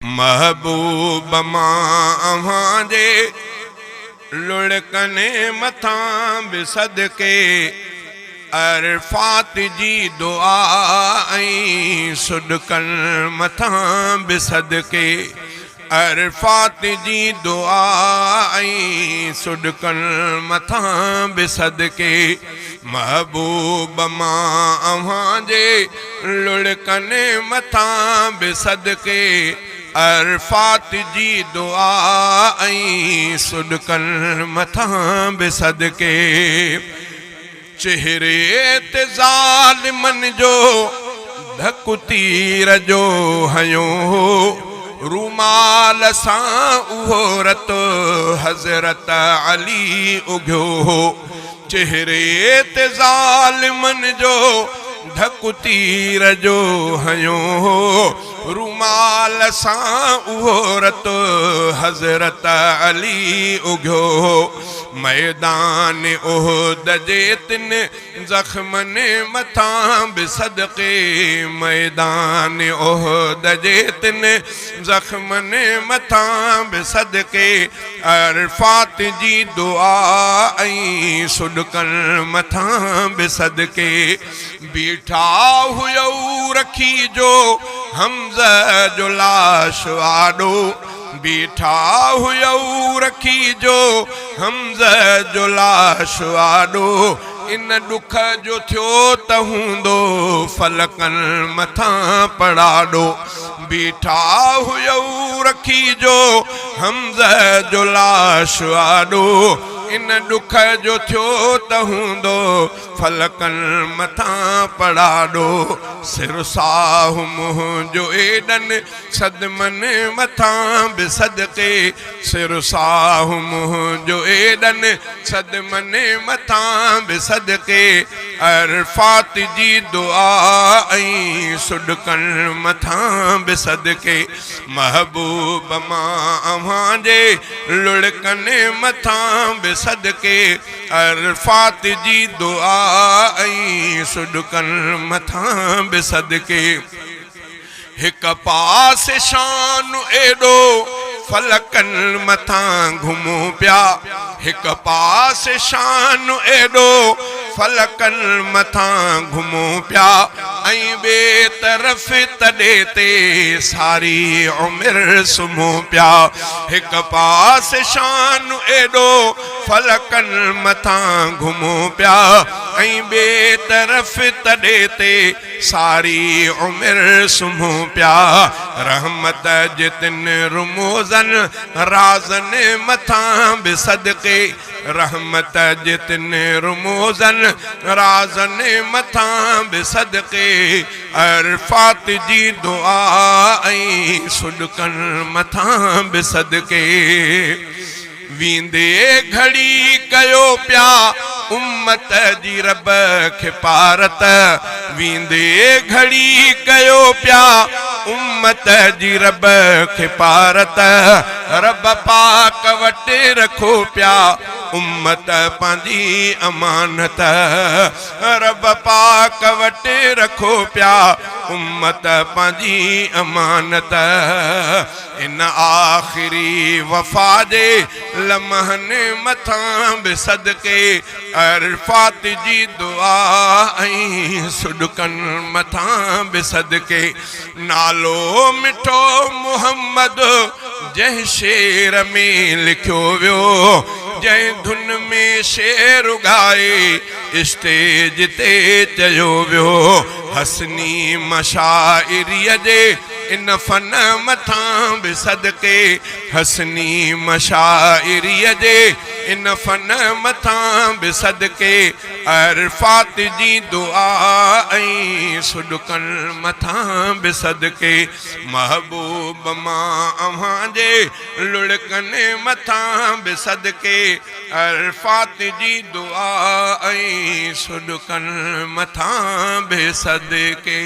महबूब मां जे लुड़कने मथां बि सदके अरफात जी दुआ ऐं सुडकन मथां बि सदके अरफात जी दुआ ऐं सुडकन मथां बि सदके महबूब मां जे लुड़कने मथां बि सदके अरफात जी दुआ ऐं सुडकन मथां बि सदके चेहरे ते ज़ालिमन जो धकु तीर जो हयो रूमाल सां उहो रत हज़रत अली उगियो चेहरे ते ज़ालिमन जो धकु तीर जो हयो रूमाल सां उहो रत हज़रत अली उगियो मैदान उहद जे तिन ज़ख्मन मथां बि सदके मैदान उहद जे तिन ज़ख्मन मथां बि सदके अरफात जी दुआ ऐं सुडकन मथां बि सदके बीठा हुयो रखी जो हमज़ा जो लाश आॾो बीठा हुयो रखी जो हमज़ा जो लाश आॾो इन दुख जो थियो त हूंदो फलकन मथां पड़ाडो बीठा हुयो रखी जो हमज़ा जो लाश आॾो इन दुख जो थियो त हूंदो फलकन मथां पड़ाडो सिर साहु मुंहिंजो एडन सदमन मथां बि सदके सिर साहु मुंहिंजो एडन सदमन मथां बि सदके अरफात जी दुआ ऐं सुडकन मथां बि सदके महबूब मां जे लुड़कन मथां बि सदके अरफात जी दुआ ऐं सुडकन मथां बि सदके हिक पास शान एडो फलकन मथां घुमो पिया हिक पास शान एडो फलकन मथां घुमो पिया ऐं ॿिए तरफ़ तॾे ते सारी उमिरि सुम्हो पिया हिक पास शान एडो फलकन मथां घुमो पिया ऐं ॿिए तरफ़ तॾे ते सारी उमिरि सुम्हो पिया रहमत जे तिन रुमोज़न राज़न मथां बि सदके रहमत जे तिन रुमोज़न राज़न मथां बि सदके अरफात जी दुआ ऐं सुडकन मथां बि सदके वींदे घड़ी कयो पिया उम्मत जी रब खे पारत वींदे घड़ी कयो पिया उम्मत जी रब खे पारत रब पाक वटि रखो पिया उम्मत पंहिंजी अमानत रब पाक वटि रखो पिया उम्मत पंहिंजी अमानत इन आख़िरी वफ़ा जे लम्हनि मथां बि सदके अरफात जी दुआ ऐं सुडकन मथां बि सदके नालो मिठो मुहम्मद जंहिं शेर में लिखियो वियो जंहिं धुन में शेर ॻाए स्टेज ते चयो वियो हसनी मशाइरीअ जे इन फन मथां बि सदके हसनी मशाइरीअ जे इन फन मथां बि सदके अरफात जी दुआ ऐं सुडकन मथां बि सदके महबूब मां जे लुड़कन मथां बि सदके अरफात जी दुआ ऐं सुडकन मथां बि सदके।